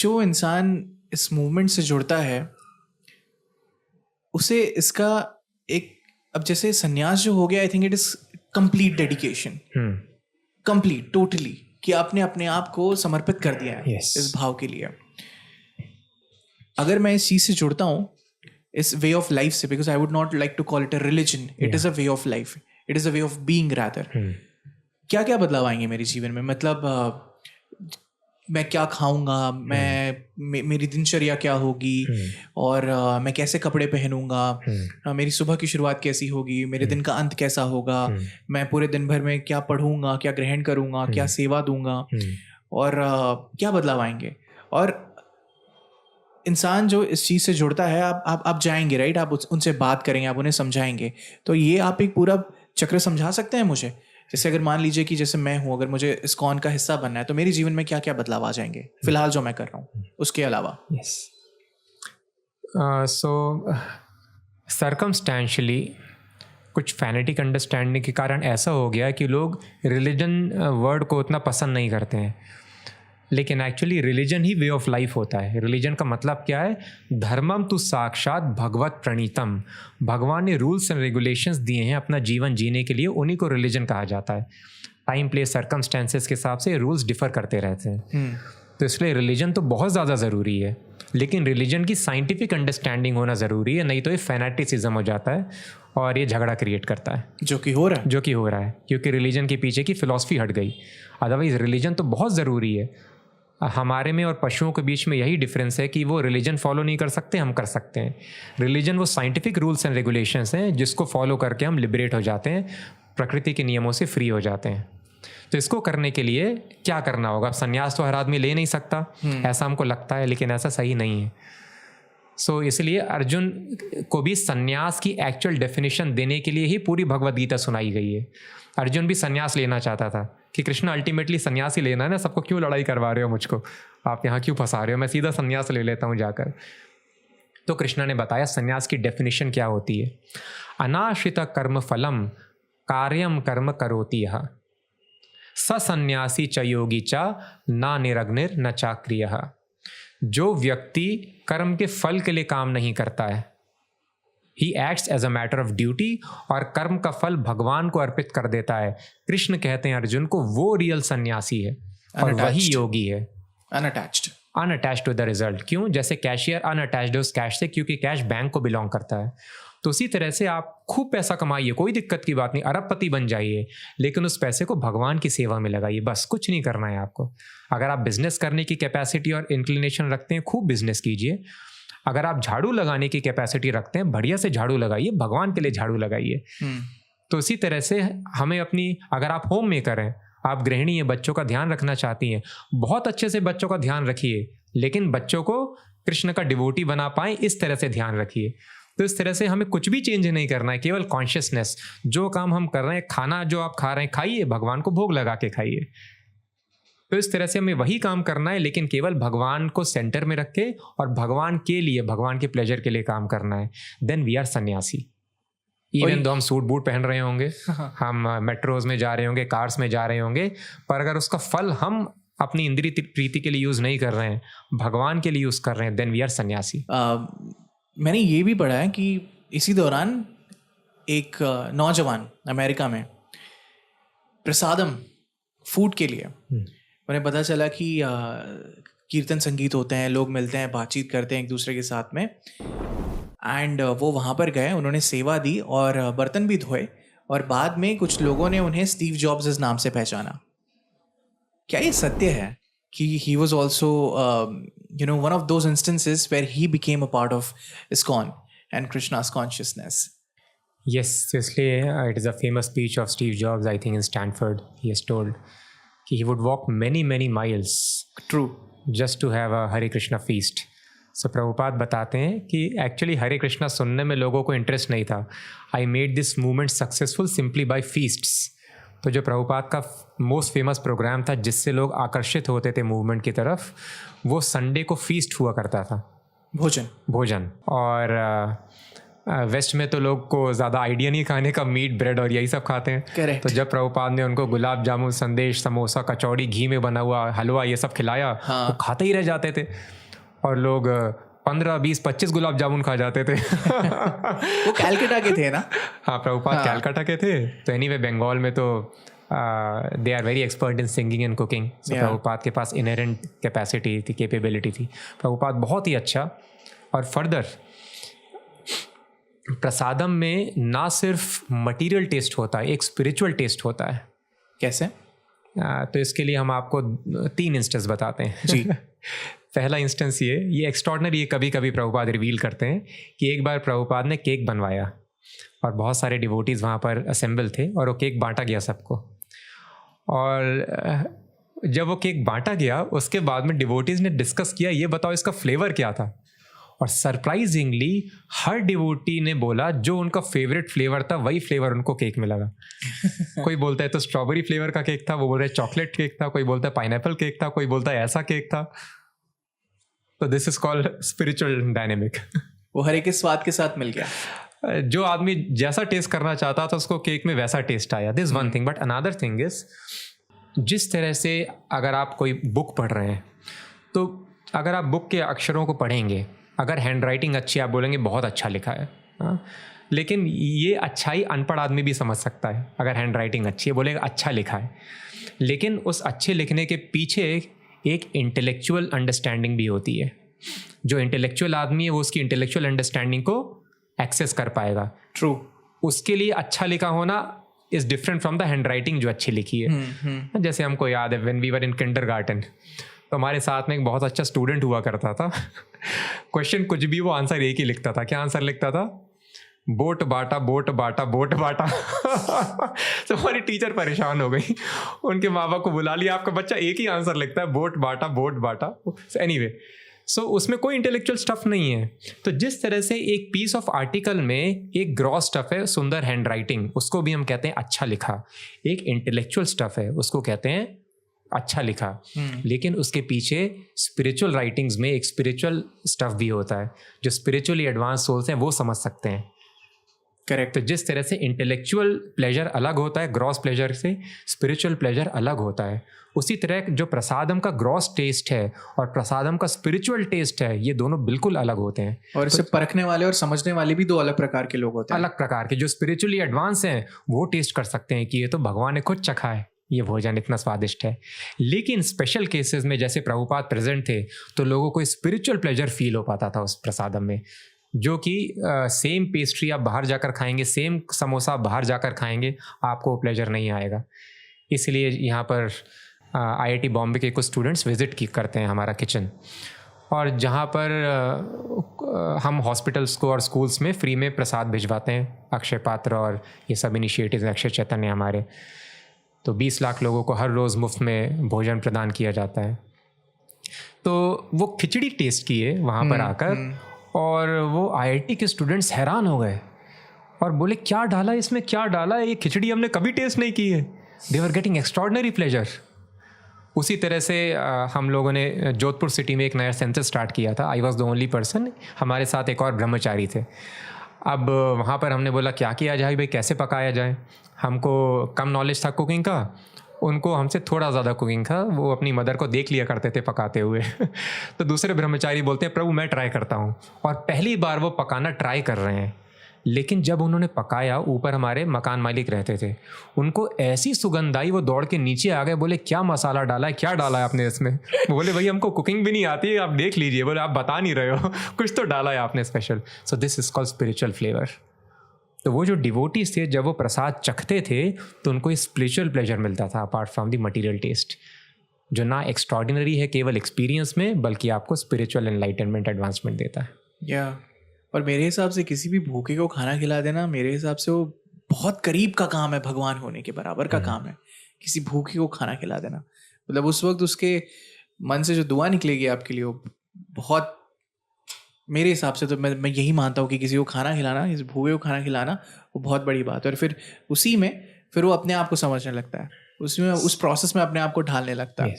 जो इंसान इस मूवमेंट से जुड़ता है उसे इसका एक, अब जैसे संन्यास जो हो गया, I think it is complete dedication, complete, totally, कि आपने अपने आप को समर्पित कर दिया है इस भाव के लिए. अगर मैं इस चीज से जुड़ता हूँ, इस वे ऑफ लाइफ से, because I would not like to call it a religion, it is a way of life, it is a way of being rather. क्या क्या बदलाव आएंगे मेरे जीवन में? मतलब मैं क्या खाऊंगा, मेरी दिनचर्या क्या होगी, और मैं कैसे कपड़े पहनूंगा, मेरी सुबह की शुरुआत कैसी होगी, मेरे दिन का अंत कैसा होगा, मैं पूरे दिन भर में क्या पढ़ूंगा, क्या ग्रहण करूंगा, क्या सेवा दूंगा, और क्या बदलाव आएंगे. और इंसान जो इस चीज़ से जुड़ता है, आप जाएंगे, राइट, आप उनसे बात करेंगे, आप उन्हें समझाएंगे. तो ये आप एक पूरा चक्र समझा सकते हैं मुझे? जैसे अगर मान लीजिए कि जैसे मैं हूँ, अगर मुझे इस्कॉन का हिस्सा बनना है, तो मेरे जीवन में क्या क्या बदलाव आ जाएंगे फिलहाल जो मैं कर रहा हूँ, उसके अलावा? सो सर्कमस्टेंशियली कुछ फैनेटिक अंडरस्टैंडिंग के कारण ऐसा हो गया कि लोग रिलीजन वर्ड को उतना पसंद नहीं करते हैं, लेकिन actually religion he way of life होता है. रिलीजन का मतलब क्या है? धर्मम तो साक्षात भगवत प्रणीतम. भगवान ने रूल्स एंड रेगुलेशंस दिए हैं अपना जीवन जीने के लिए, उन्हीं को रिलीजन कहा जाता है. टाइम प्लेस सर्कमस्टेंसेस के हिसाब से रूल्स डिफर करते रहते हैं. तो इसलिए रिलीजन तो बहुत ज़्यादा ज़रूरी है, लेकिन रिलीजन की साइंटिफिक अंडरस्टैंडिंग होना ज़रूरी है, नहीं तो ये फैनेटिसिज्म हो जाता है और ये झगड़ा क्रिएट करता है, जो कि हो रहा है क्योंकि रिलीजन के पीछे की फिलॉसफी हट गई. अदरवाइज रिलीजन तो बहुत ज़रूरी है. हमारे में और पशुओं के बीच में यही डिफरेंस है कि वो रिलीजन फॉलो नहीं कर सकते, हम कर सकते हैं. रिलीजन वो साइंटिफिक रूल्स एंड रेगुलेशंस हैं जिसको फॉलो करके हम लिबरेट हो जाते हैं, प्रकृति के नियमों से फ्री हो जाते हैं. तो इसको करने के लिए क्या करना होगा? संन्यास तो हर आदमी ले नहीं सकता, ऐसा हमको लगता है, लेकिन ऐसा सही नहीं है. सो इसलिए अर्जुन को भी संन्यास की एक्चुअल डेफिनेशन देने के लिए ही पूरी भगवद गीता सुनाई गई है. अर्जुन भी संन्यास लेना चाहता था कि कृष्ण अल्टीमेटली संन्यास ही लेना है ना, सबको क्यों लड़ाई करवा रहे हो मुझको, आप यहाँ क्यों फंसा रहे हो, मैं सीधा संन्यास ले लेता हूँ जाकर. तो कृष्ण ने बताया संन्यास की डेफिनेशन क्या होती है. अनाश्रित कर्म फलम कार्यम कर्म करोति यः स संन्यासी च योगी च न निरग्निर न चाक्रियः. जो व्यक्ति कर्म के फल के लिए काम नहीं करता है, he acts as a matter of duty, और कर्म का फल भगवान को अर्पित कर देता है. कृष्ण कहते हैं अर्जुन को वो रियल सन्यासी है और वही योगी है. Unattached to the result. क्यों? जैसे कैशियर अनअटैच्ड है उस कैश से, क्योंकि कैश बैंक को बिलोंग करता है. तो उसी तरह से आप खूब पैसा कमाइए, कोई दिक्कत की बात नहीं, अरबपति बन जाइए, लेकिन उस पैसे को भगवान की सेवा में लगाइए, बस कुछ नहीं करना है आपको. अगर आप बिजनेस करने की कैपेसिटी और इंक्लिनेशन रखते हैं, खूब बिजनेस कीजिए. अगर आप झाड़ू लगाने की कैपेसिटी रखते हैं, बढ़िया से झाड़ू लगाइए, भगवान के लिए झाड़ू लगाइए. तो इसी तरह से हमें अपनी, अगर आप होम मेकर हैं, आप गृहिणी हैं, बच्चों का ध्यान रखना चाहती हैं, बहुत अच्छे से बच्चों का ध्यान रखिए, लेकिन बच्चों को कृष्ण का डिवोटी बना पाए इस तरह से ध्यान रखिए. तो इस तरह से हमें कुछ भी चेंज नहीं करना है, केवल कॉन्शियसनेस. जो काम हम कर रहे हैं, खाना जो आप खा रहे हैं खाइए, भगवान को भोग लगा के खाइए. तो इस तरह से हमें वही काम करना है, लेकिन केवल भगवान को सेंटर में रख के और भगवान के लिए, भगवान के प्लेजर के लिए काम करना है. देन वी आर सन्यासी. इवन दो हम सूट बूट पहन रहे होंगे, हम मेट्रोज में जा रहे होंगे, कार्स में जा रहे होंगे, पर अगर उसका फल हम अपनी इंद्रिय प्रीति के लिए यूज नहीं कर रहे हैं, भगवान के लिए यूज कर रहे हैं, देन वी आर सन्यासी. मैंने ये भी पढ़ा है कि इसी दौरान एक नौजवान अमेरिका में प्रसादम फूड के लिए, उन्हें पता चला कि कीर्तन संगीत होते हैं, लोग मिलते हैं, बातचीत करते हैं एक दूसरे के साथ में, एंड वो वहाँ पर गए, उन्होंने सेवा दी और बर्तन भी धोए, और बाद में कुछ लोगों ने उन्हें स्टीव जॉब्स इस नाम से पहचाना. क्या ये सत्य है कि he was also one of those instances where he became a part of ISKCON and Krishna's consciousness? Yes, इसलिए it is a famous speech of Steve Jobs, I think in Stanford. He has told कि he would walk many miles. True. Just to have a Hare Krishna feast. So Prabhupada बताते हैं कि actually हरे कृष्णा सुनने में लोगों को interest नहीं था. I made this movement successful simply by feasts. तो जो प्रभुपाद का मोस्ट फेमस प्रोग्राम था जिससे लोग आकर्षित होते थे मूवमेंट की तरफ, वो संडे को फीस्ट हुआ करता था, भोजन. और वेस्ट में तो लोग को ज़्यादा आइडिया नहीं खाने का, मीट ब्रेड और यही सब खाते हैं। Correct. तो जब प्रभुपाद ने उनको गुलाब जामुन, संदेश, समोसा, कचौड़ी, घी में बना हुआ हलवा ये सब खिलाया, वो खाते ही रह जाते थे और लोग 15, 20, 25 गुलाब जामुन खा जाते थे। वो कैलकाटा के थे ना? हाँ, प्रभुपाद कैलकाटा के थे। तो एनीवे बंगाल में तो they are very expert in singing and cooking. So Prabhupada के पास इनहेरेंट कैपेसिटी थी, कैपेबिलिटी थी। प्रभुपाद बहुत ही अच्छा। और फर्दर प्रसादम में ना सिर्फ मटेरियल टेस्ट होता है, एक स्पिरिचुअल टेस्ट होता है। कैसे? तो इसके लिए हम आपको 3 इंस्टेंस बताते हैं जी। पहला इंस्टेंस ये एक्स्ट्रॉर्डनरी, ये कभी कभी प्रभुपाद रिवील करते हैं कि एक बार प्रभुपाद ने केक बनवाया और बहुत सारे डिवोटीज़ वहाँ पर असेंबल थे और वो केक बांटा गया सबको। और जब वो केक बांटा गया उसके बाद में डिवोटीज़ ने डिस्कस किया, ये बताओ इसका फ्लेवर क्या था। और सरप्राइजिंगली हर डिवोटी ने बोला जो उनका फेवरेट फ्लेवर था वही फ्लेवर उनको केक में लगा। कोई बोलता है तो स्ट्रॉबेरी फ्लेवर का केक था, वो बोल रहे चॉकलेट केक था, कोई बोलता है पाइनएप्पल केक था, कोई बोलता है ऐसा केक था। तो this is called spiritual dynamic. वो हर एक के स्वाद के साथ मिल गया। जो आदमी जैसा टेस्ट करना चाहता था उसको केक में वैसा टेस्ट आया। This one thing. But another thing is, जिस तरह से अगर आप कोई बुक पढ़ रहे हैं तो अगर आप बुक के अक्षरों को पढ़ेंगे, अगर हैंड राइटिंग अच्छी, आप बोलेंगे बहुत अच्छा लिखा है, हाँ? लेकिन ये अच्छाई अनपढ़ आदमी भी समझ सकता है। अगर हैंड राइटिंग अच्छी है बोलेगा अच्छा लिखा है, लेकिन उस अच्छे लिखने के पीछे एक इंटेलेक्चुअल अंडरस्टैंडिंग भी होती है। जो इंटेलेक्चुअल आदमी है वो उसकी इंटेलेक्चुअल अंडरस्टैंडिंग को एक्सेस कर पाएगा। ट्रू। उसके लिए अच्छा लिखा होना is different from the handwriting जो अच्छी लिखी है। जैसे हमको याद है when we were in kindergarten, तो हमारे साथ में एक बहुत अच्छा स्टूडेंट हुआ करता था। क्वेश्चन कुछ भी, वो आंसर एक ही लिखता था। क्या आंसर लिखता था? बोट बाटा, बोट बाटा, बोट बाटा। तो हमारी टीचर परेशान हो गई, उनके माँ बाप को बुला लिया, आपका बच्चा एक ही आंसर लिखता है, बोट बाटा, बोट बाटा। एनीवे, सो उसमें कोई इंटेलेक्चुअल स्टफ नहीं है। तो जिस तरह से एक पीस ऑफ आर्टिकल में एक ग्रॉस स्टफ है, सुंदर हैंड राइटिंग, उसको भी हम कहते हैं अच्छा लिखा। एक इंटेलेक्चुअल स्टफ है, उसको कहते हैं अच्छा लिखा। लेकिन उसके पीछे स्पिरिचुअल राइटिंग्स में एक स्पिरिचुअल स्टफ भी होता है। जो स्पिरिचुअली एडवांस सोल्स हैं वो समझ सकते हैं। करेक्ट। तो जिस तरह से इंटेलेक्चुअल प्लेजर अलग होता है ग्रॉस प्लेजर से, स्पिरिचुअल प्लेजर अलग होता है। उसी तरह जो प्रसादम का ग्रॉस टेस्ट है और प्रसादम का स्पिरिचुअल टेस्ट है, ये दोनों बिल्कुल अलग होते हैं। और इसे परखने वाले और समझने वाले भी 2 अलग प्रकार के लोग होते हैं। अलग प्रकार के। जो स्पिरिचुअली एडवांस हैं वो टेस्ट कर सकते हैं कि ये तो भगवान ने खुद चखा है, ये भोजन इतना स्वादिष्ट है। लेकिन स्पेशल केसेस में जैसे प्रभुपाद प्रेजेंट थे तो लोगों को स्पिरिचुअल प्लेजर फील हो पाता था उस प्रसादम में, जो कि सेम पेस्ट्री आप बाहर जाकर खाएंगे, सेम समोसा बाहर जाकर खाएंगे, आपको प्लेजर नहीं आएगा। इसलिए यहाँ पर IIT बॉम्बे के कुछ स्टूडेंट्स विज़िट करते हैं हमारा किचन, और जहाँ पर हम हॉस्पिटल्स को और स्कूल्स में फ्री में प्रसाद भिजवाते हैं। अक्षय पात्र और ये सब इनिशिएटिव्स, अक्षय चैतन्य हमारे, तो 20 लाख लोगों को हर रोज़ मुफ्त में भोजन प्रदान किया जाता है। तो वो खिचड़ी टेस्ट किए वहाँ पर आकर, और वो IIT के स्टूडेंट्स हैरान हो गए और बोले क्या डाला इसमें, क्या डाला है, ये खिचड़ी हमने कभी टेस्ट नहीं की है। दे वर गेटिंग एक्स्ट्रॉर्डनरी प्लेजर। उसी तरह से हम लोगों ने जोधपुर सिटी में एक नया सेंटर स्टार्ट किया था। I was the only person, हमारे साथ एक और ब्रह्मचारी थे। अब वहाँ पर हमने बोला क्या किया जाए भाई, कैसे पकाया जाए। हमको कम नॉलेज था कुकिंग का, उनको हमसे थोड़ा ज़्यादा कुकिंग था। वो अपनी मदर को देख लिया करते थे पकाते हुए। तो दूसरे ब्रह्मचारी बोलते हैं प्रभु मैं ट्राई करता हूँ, और पहली बार वो पकाना ट्राई कर रहे हैं। लेकिन जब उन्होंने पकाया, ऊपर हमारे मकान मालिक रहते थे, उनको ऐसी सुगंध आई, वो दौड़ के नीचे आ गए, बोले क्या मसाला डाला है, क्या डाला है आपने इसमें। बोले भाई हमको कुकिंग भी नहीं आती है, आप देख लीजिए। बोले आप बता नहीं रहे हो, कुछ तो डाला है आपने special. So this is called spiritual flavour. तो वो जो डिवोटीज थे, जब वो प्रसाद चखते थे तो उनको स्पिरिचुअल प्लेजर मिलता था apart from the material taste, जो ना एक्स्ट्रॉर्डिनरी है केवल एक्सपीरियंस में, बल्कि आपको स्पिरिचुअल एनलाइटनमेंट एडवांसमेंट देता है। और मेरे हिसाब से किसी भी भूखे को खाना खिला देना, मेरे हिसाब से वो बहुत करीब का काम है, भगवान होने के बराबर का काम है किसी भूखे को खाना खिला देना। मतलब उस वक्त उसके मन से जो दुआ निकलेगी आपके लिए, वो बहुत, मेरे हिसाब से तो मैं यही मानता हूँ कि किसी को खाना खिलाना, किसी भूखे को खाना खिलाना, वो बहुत बड़ी बात है। और फिर उसी में फिर वो अपने आप को समझने लगता है, उसमें उस प्रोसेस में अपने आप को ढालने लगता है।